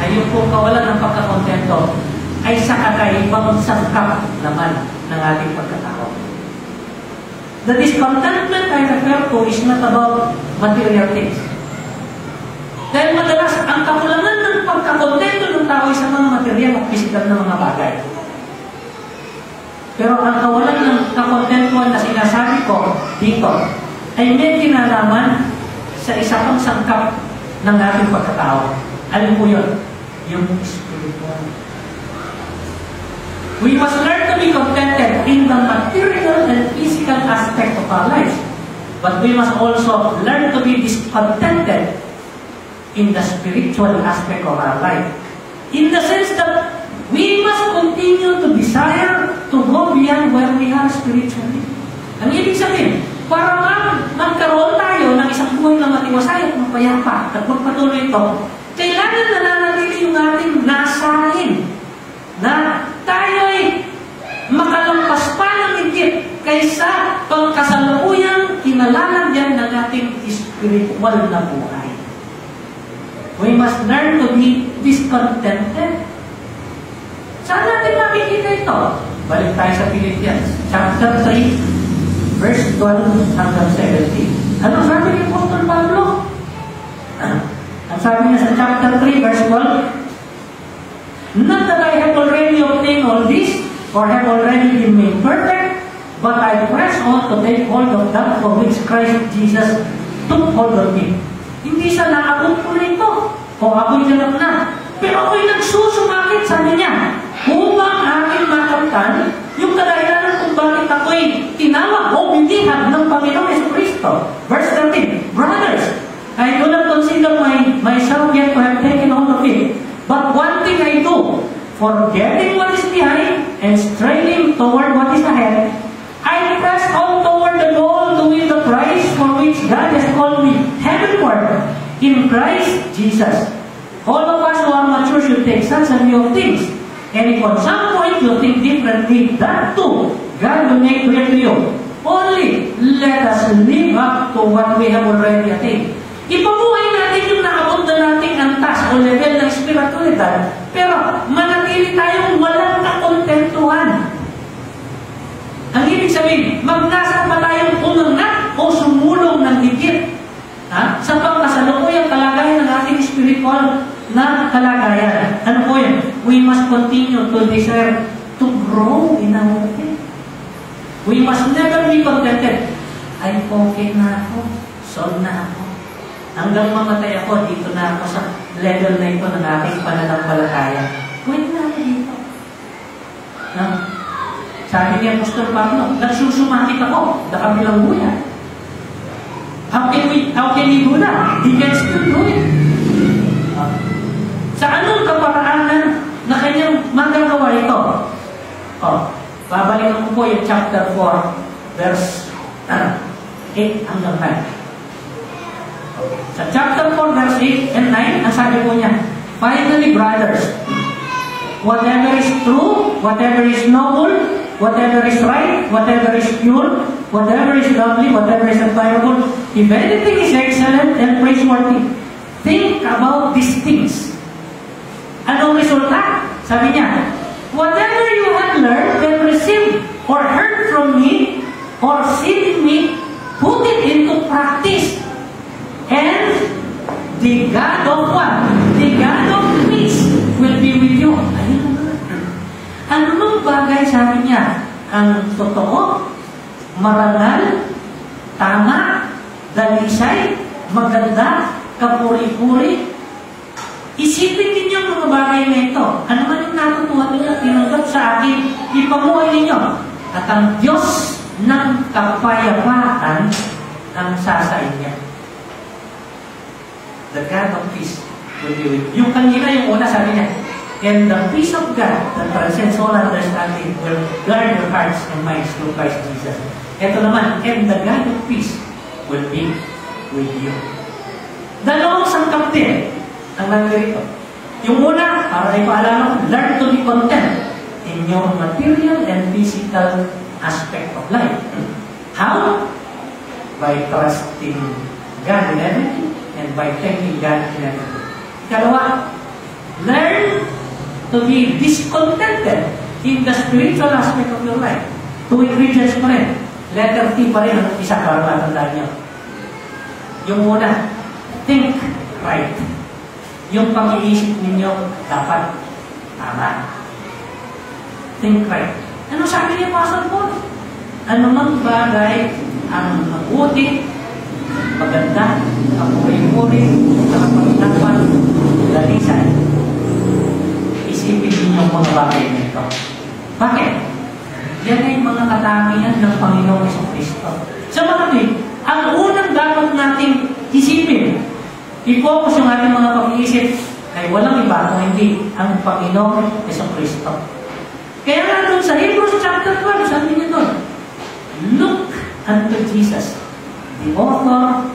Ayun po kawalan ng pagkakontento ay sa kakaibang sangkap naman ng ating pagkatao. The discontentment I refer to is not about material things. Dahil madalas, ang kakulangan ng pagkakontento ng tao ay sa mga material at pisikal na mga bagay. Pero ang kawalan ng kakontentuhan na sinasabi ko dito ay may kinalaman sa isa pang sangkap ng ating pagkatao. Alam po yun? Yung spiritual. We must learn to be contented in the material and physical aspect of our lives. But we must also learn to be discontented in the spiritual aspect of our life. In the sense that we must continue to desire to go beyond where we are spiritually. Ang ibig sabihin, para magkaroon tayo ng isang buhay na matiwasay at mapayapa at magpatuloy ito, kailangan na nanatili yung ating nasahin na tayo ay makalampas pa ng higit kaysa pangkasalukuyang kinalalagyan ng ating spiritual na buhay. We must learn to be discontented. Saan natin makikita ito? Balik tayo sa Philippians, chapter 3, verse 12 hanggang 17. Ano sabi ni Apostol Pablo? Ang sabi niya sa chapter 3, verse 12, not that I have already obtained all this, or have already been made perfect, but I press on to take hold of that for which Christ Jesus took hold of me. Hindi sa naabot ko nito, o ako'y ganap na. Pero ako'y nagsusumakit, sabi niya, upang aking makamtan yung kadahilanan kung bakit ako'y tinawag o binihag ng Panginoong Jesucristo. Verse 13, brothers, I do not consider myself yet to have taken hold of it. But one thing I do, forgetting what is behind and straining toward what is ahead, I press on toward the goal to win the prize for which God has called me heavenward in Christ Jesus. All of us who are mature should take such a view of things. And if on some point you think differently, that too, God will make clear to you. Only let us live up to what we have already attained. Ipabuhay natin yung naabot na nating antas o level ng spiritualidad, pero manatili tayong walang kakontentuhan. Ang ibig sabihin, magnasa pa tayong umangat o sumulong ng higit sa pangkasalukuyang kalagayan ng ating spiritual na kalagayan. Ano po yun? We must continue to desire to grow in our faith. We must never be contented. Ay, okay na ako. Solve na ako. Hanggang mamatay ako, dito na ako sa level na ito ng ating pananampalataya. Pwede na ako dito. Sabi ni Apostol Pablo, nagsusumakit ako na kabilang buya. How can we do that? He can still do it. Sa anong kaparaanan na kanyang magagawa ito? Babalikan ko po yung chapter 4, verse 8 hanggang 9. Sa chapter 4, verse 8 and 9, ang sabi po niya, finally, brothers, whatever is true, whatever is noble, whatever is right, whatever is pure, whatever is lovely, whatever is admirable, if anything is excellent and praiseworthy, think about these things. Anong resulta? Sabi niya, whatever you have learned and received or heard from me or seen in me, put it into practice. And the God of what? The God of peace will be with you. Ayun naman. Ano nung bagay, sabi niya, ang totoo, marangal, tama, dalisay, maganda, kapuri-puri. Isipin ninyo ang mga bagay na ito. Ano man yung natutuhan ninyo, tinanggap sa akin, ipamuhay ninyo. At ang Diyos ng kapayapaan ang sasain niya. The God of peace will be with you. Yung kanina, yung una, sabi niya, and the peace of God that transcends all understanding will guard your hearts and minds through Christ Jesus. Ito naman, and the God of peace will be with you. Dalawang sangkap din ang nangyari ito. Yung una, para ipaalala ko, learn to be content in your material and physical aspect of life. How? By trusting God in everything and by thanking God in everything. Ikalawa, learn to be discontented in the spiritual aspect of your life. Two ingredients pa rin. Letter T pa rin ang isa para matandaan niyo. Yung una, think right. Yung pag-iisip ninyo dapat tama. Think right. Ano sabi niya, Pastor Paul? Ano mang bagay ang mabuti, maganda, kapuri-puri, nakapagdapan, dalisay. Isipin ninyo ang mga bagay nito. Bakit? Yan ay mga katangian ng Panginoong Jesucristo. Sa mga kapatid, ang unang dapat nating isipin, i-focus yung ating mga pag-iisip ay walang iba kung hindi ang Panginoong Jesucristo. Kaya nga doon sa Hebrews chapter 12, sabi niya doon, look unto Jesus, the author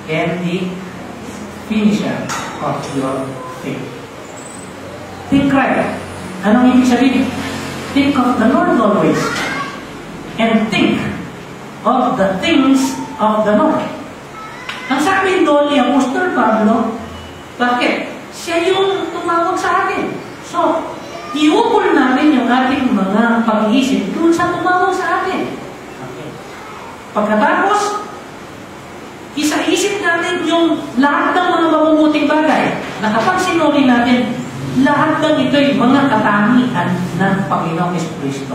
and the finisher of your faith. Think right. Anong ibig sabihin? Think of the Lord always. And think of the things of the Lord. Ang sabi doon ni Apostol Pablo, bakit? Siya yung tumawag sa atin. So, iukol natin yung ating mga pag-iisip doon sa tumawag sa atin. Okay. Pagkatapos, isa-isip natin yung lahat ng mga mabubuting bagay na kapag sinuri natin, lahat ng ito'y mga katangian ng Panginoong Jesucristo.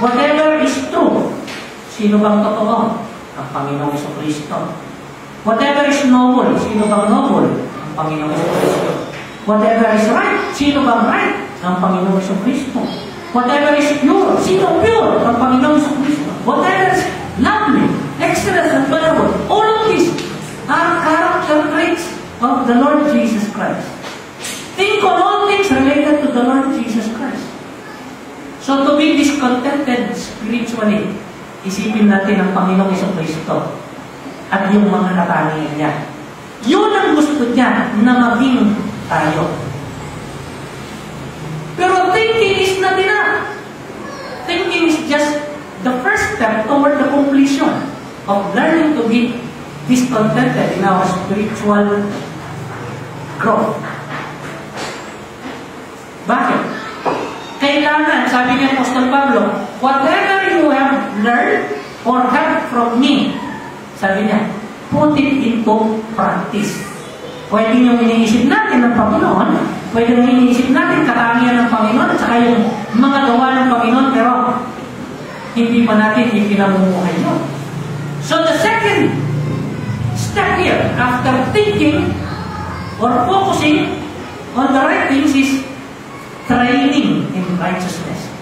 Whatever is true, sino bang totoo? Ang Panginoong Jesucristo. Whatever is noble, sino bang noble? Ang Panginoong Jesucristo. Whatever is right, sino bang right? Ang Panginoong Jesucristo. Whatever is pure, sino pure? Ang Panginoong Jesucristo. Whatever is lovely, excellent, and valuable, all of these are character traits of the Lord Jesus Christ. Think on all things related to the Lord Jesus Christ. So to be discontented spiritually, isipin natin ang Panginoong Jesucristo at yung mga katangian niya. Yun ang gusto niya na maging tayo. Pero thinking is not enough. Thinking is just the first step toward the completion of learning to be discontented in our spiritual growth. Bakit? Kailangan, sabi ni Apostol Pablo, whatever you have learned or heard from me, sabi niya, put it into practice. Pwede nyo iniisip natin ng Panginoon, pwede nyo iniisip natin katangian ng Panginoon at saka yung mga gawa ng Panginoon, pero hindi pa natin ipinamumuhay yun. So the second step here, after thinking or focusing on the right things, is training in righteousness.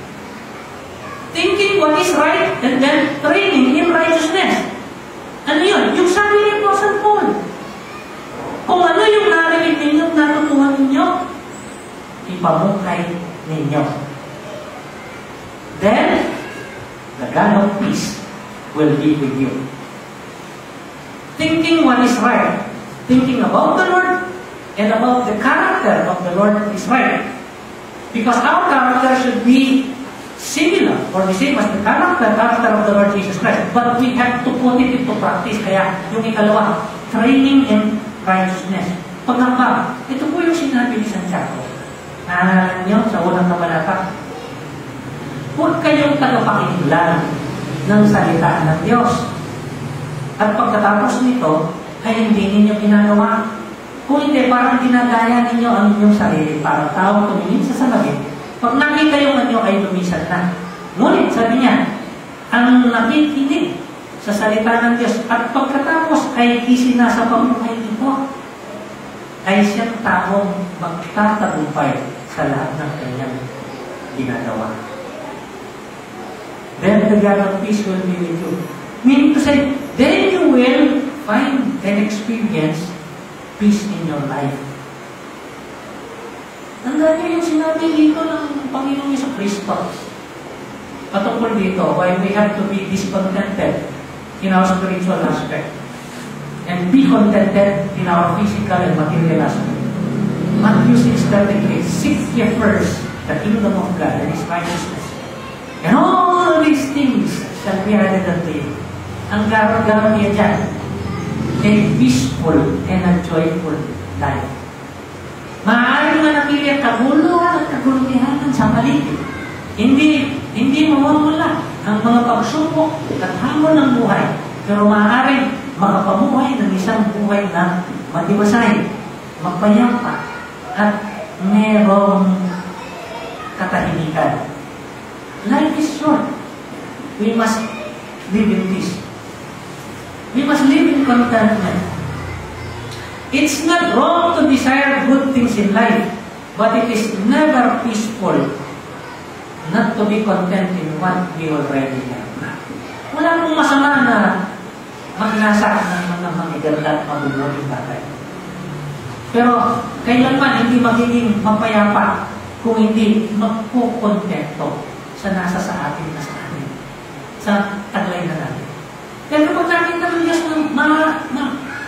Thinking what is right and then training in righteousness. Ano yun? Yung sabi ni Apostle Paul. Kung ano yung narinig ninyo, natutuhan ninyo, ipamukay ninyo. Then, the God of peace will be with you. Thinking what is right, thinking about the Lord and about the character of the Lord is right. Because our character should be similar or the same as the character of the Lord Jesus Christ. But we have to put it into practice. Kaya yung ikalawa, training in righteousness. Pagkapa, ito po yung sinabi ni Santiago. Naalala niyo sa unang kabanata. Huwag kayong tagapakinggan ng salita ng Diyos. At pagkatapos nito, ay hindi ninyo ginagawa. Kung hindi, parang ginagaya ninyo ang inyong sarili. Parang tao tumingin sa salamin. Pag nakita yung anyo ay lumisan na. Ngunit, sabi niya, ang nakikinig sa salita ng Diyos at pagkatapos ay isinasapamuhay nito, ay siyang taong magtatagumpay sa lahat ng kanyang ginagawa. Then the God of peace will be with you. Meaning to say, then you will find and experience peace in your life. Tandaan niyo yung sinabi dito ng Panginoong Jesucristo. Patungkol dito, why we have to be discontented in our spiritual aspect and be contented in our physical and material aspect. Matthew 6:33, seek ye first the kingdom of God and His righteousness, and all these things shall be added unto you. Ang garo-garo niya dyan, a peaceful and a joyful life. Maaaring manatili ang kaguluhan at kaguluhan sa paligid. Hindi mawawala ang mga pagsubok at hamon ng buhay. Pero maaaring makapamuhay ng isang buhay na matiwasay, mapayapa, at merong katahimikan. Life is short. We must live in peace. We must live in contentment. It's not wrong to desire good things in life, but it is never peaceful not to be content in what we already have. Wala pong masama na magnasa ng mga magaganda at mabubuting bagay. Pero kailanman hindi magiging mapayapa kung hindi magkukontento sa nasa sa atin na sa atin, sa taglay na natin. Pero kapag nakita ng Diyos na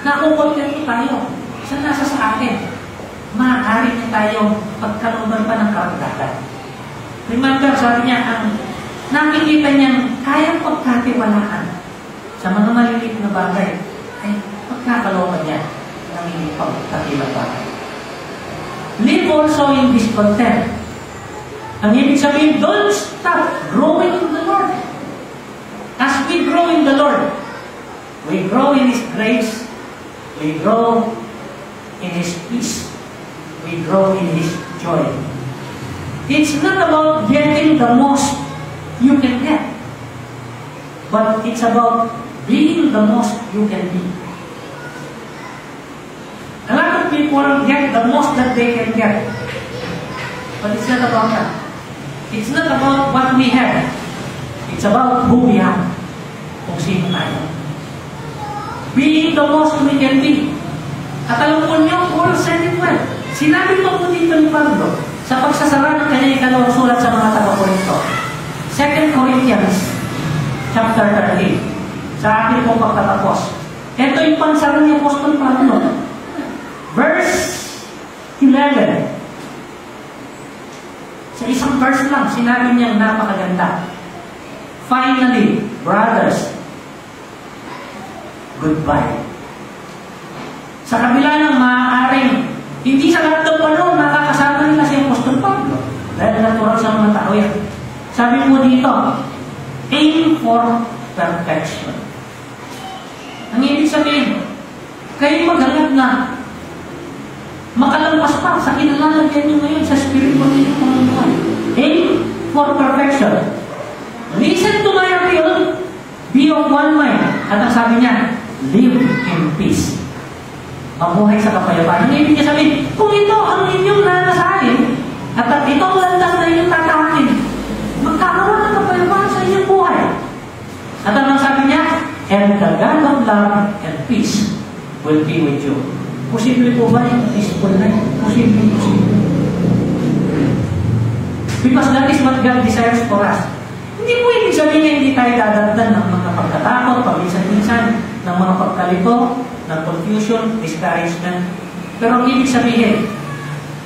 nakukontento tayo sa nasa sa atin, maaari na tayo pagkalooban pa ng karagdagan. Remember, sabi niya, ang nakikita niyang kayang pagkatiwalaan sa mga maliliit na bagay ay pagkakalooban niya ng hindi pagkatilang bagay. Live also in discontent. Ang ibig sabihin, don't stop growing in the Lord. As we grow in the Lord, we grow in His grace, we grow in His peace, we grow in His joy. It's not about getting the most you can get, but it's about being the most you can be. A lot of people get the most that they can get, but it's not about that. It's not about what we have. It's about who we are. Kung sino tayo. Being the most we can be. At alam po niyo, Paul said it well. Sinabi pa po dito ni Pablo sa pagsasara ng kanyang ikalawang sulat sa mga taga-Korinto. 2 Corinthians chapter 13. Sa akin pong pagtatapos. Ito yung pansara ni Apostol Pablo. Verse 11. Sa isang verse lang, sinabi niyang napakaganda. Finally, brothers, goodbye. Sa kabila ng maaaring, hindi sa lahat ng panahon, nakakasama nila si Apostol Pablo. Dahil natural sa mga tao yan. Sabi mo dito, aim for perfection. Ang ibig sabihin, kayo maghanap na makalampas pa sa kinalalagyan nyo ngayon sa spiritual ninyo mga buhay. Aim for perfection. Listen to my appeal. Be of one mind. At ang sabi niya, live in peace. Mabuhay sa kapayapaan. Ang ibig niya sabihin, kung ito ang inyong nanasahin, at ito ang landas na inyong tatahanin, magkakaroon ng kapayapaan sa inyong buhay. At ang sabi niya, and the God of love and peace will be with you. Posible po ba yung peaceful life? Posible. Because that is what God desires for us. Hindi po ibig sabihin niya hindi tayo dadagdan ng mga pagkatakot, paminsan-minsan, ng mga pagkalito, ng confusion, discouragement. Pero ang ibig sabihin,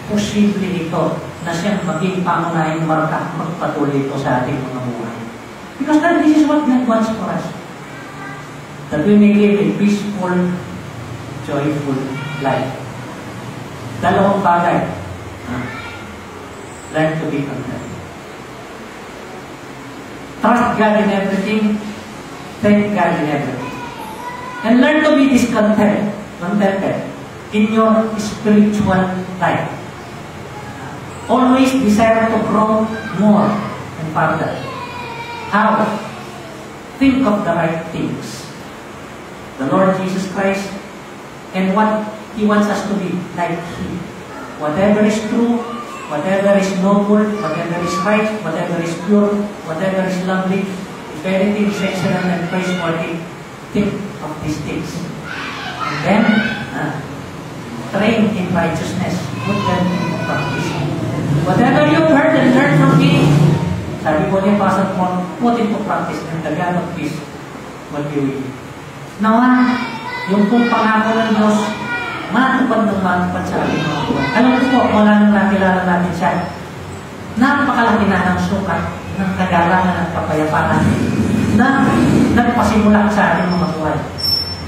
posible ito na siyang maging pangunahing marka magpatuloy ito sa ating mga buhay. Because that this is what God wants for us. That we may live a peaceful, joyful life. Dalawang bagay. Learn to be content. Trust God in everything. Thank God in everything. And learn to be contented in your spiritual life. Always desire to grow more and further. How? Think of the right things. The Lord Jesus Christ and what He wants us to be like Him. Whatever is true, whatever is noble, whatever is right, whatever is pure, whatever is lovely, if anything is excellent and praiseworthy, think of these things. And then, train in righteousness. Put them into practice. Whatever you've heard and learned from me, sabi po niya, Pastor Paul, put into practice and the God of peace will be with you. Nawa, yung pong pangako ng Diyos, matupad sa ating mga buhay. Alam ko po, mula nang nakilala natin siya, napakalaki na ng sukat, ng kagalangan at kapayapaan na nagpasimula sa ating mga buhay.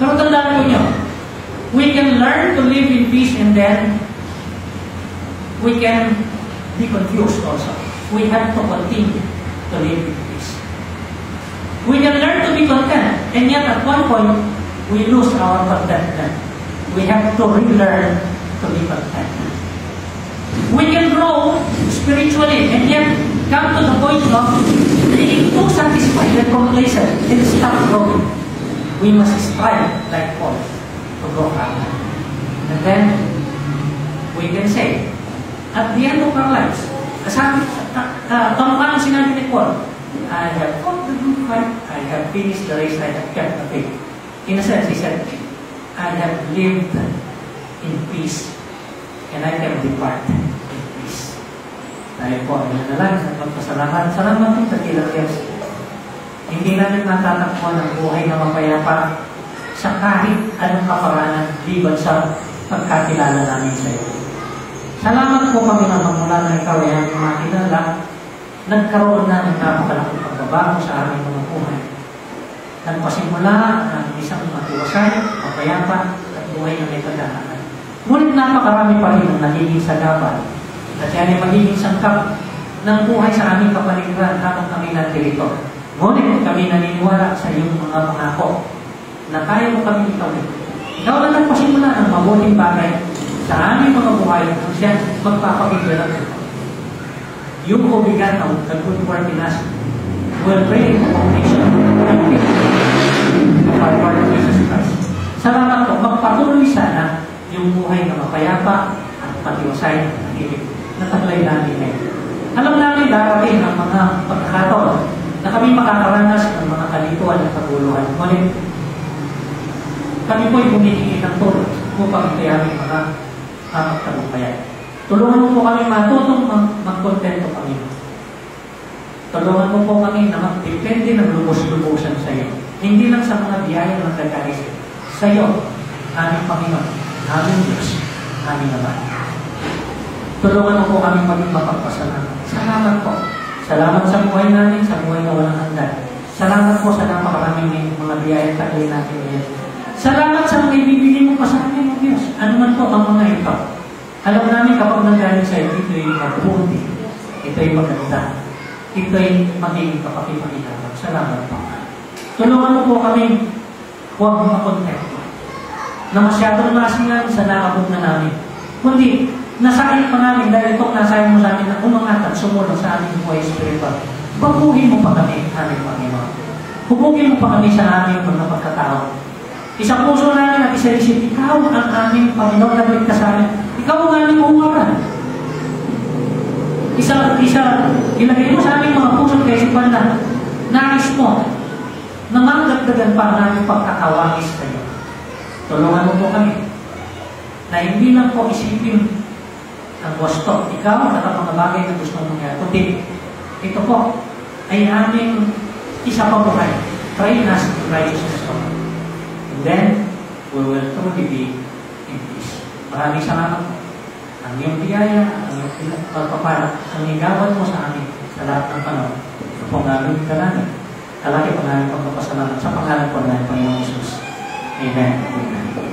Pero tandaan po nyo, we can learn to live in peace and then we can be confused also. We have to continue to live in peace. We can learn to be content, and yet at one point, we lose our contentment. We have to relearn to be content. We can grow spiritually, and yet come to the point of being too satisfied and complacent and stop growing. We must strive like Paul to grow up. And then, we can say, at the end of our lives, ang sinabi ni Paul, I have fought the good fight, I have finished the race, I have kept the faith. In a sense, he said, I have lived in peace, and I can depart in peace. Dahil po, ay nanalangin at magpasalamat. Salamat po sa kilang Diyos. Hindi namin natatakbo ng buhay na mapayapa sa kahit anong kaparaanan liban sa pagkakilala namin sa iyo. Salamat po kami na magmula na ikaw ay aming makilala, nagkaroon na ng napakalaking pagbabago sa aming mga buhay. Nagpasimula ng isang matiwasay, mapayapa, at buhay na may kaganahan. Ngunit napakarami pa rin ang nagiging sagabal at yan ay magiging sangkap ng buhay sa aming kapaligiran habang kami nandirito. Ngunit kami naniniwala sa iyong mga pangako na kaya mo kami itawin. Ikaw na nagpasimula ng mabuting bagay sa aming mga buhay ang siya magpapakita ng ito. Yung ubigan ng the good work in us will bring into completion of our Lord Jesus Christ. Salamat po, magpatuloy sana yung buhay na mapayapa at patiwasay ng ibig na taglay namin ngayon. Alam namin darating ang mga pagkakataon na kami makakaranas ng mga kalituan at kaguluhan. Ngunit kami po'y humihingi ng tulong upang ito aming mga magtagumpayan. Tulungan mo po kami matutong magkontento kami. Tulungan mo po kami na magdepende ng lubos-lubosan sa iyo. Hindi lang sa mga biyaya ng nagkaisip. Sa iyo, aming Panginoon, aming Diyos, aming Ama. Tulungan mo po kami maging mapagpasalamat. Salamat po. Salamat sa buhay namin, sa buhay na walang hanggan. Salamat po sa napakaraming mga biyaya at taglay natin ngayon. Salamat sa mga ibibigay mo pa sa amin, O Diyos. Ano man po ang mga ito. Alam namin kapag nanggaling sa iyo, ito'y mabuti. Ito'y maganda. Ito'y magiging kapakipaginawa. Salamat po. Tulungan mo po kami huwag makontento na masyadong masingan sa naabot na namin. Kundi, nasayang pa namin dahil itong nasayang mo sa amin na umangat at sumulong sa aming buhay spiritual. Baguhin mo pa kami, aming Panginoon. Hubugin mo pa kami sa aming mga pagkatao. Isang puso namin at isa-isip, ikaw ang aming Panginoon na ligtas sa amin. Ikaw ang aming uwaran. Ilagay mo sa aming mga puso kaisipan na nais mo na magdagdagan pa ang aming pagkakawangis sa iyo. Tulungan mo po kami na hindi lang po isipin ang gusto. Ikaw at ang mga bagay na gusto mong mangyari. Kundi, ito po ay aming isa pa buhay. Train us in righteousness. And then, we will truly be in peace. Maraming salamat po. Ang iyong biyaya, ang iyong pagpapala, ang igawad mo sa amin sa lahat ng panahon. Ito po ang aming kalamin. Kalaki po namin pagpapasalamat sa pangalan po ng Panginoong Jesus. Amen. Amen.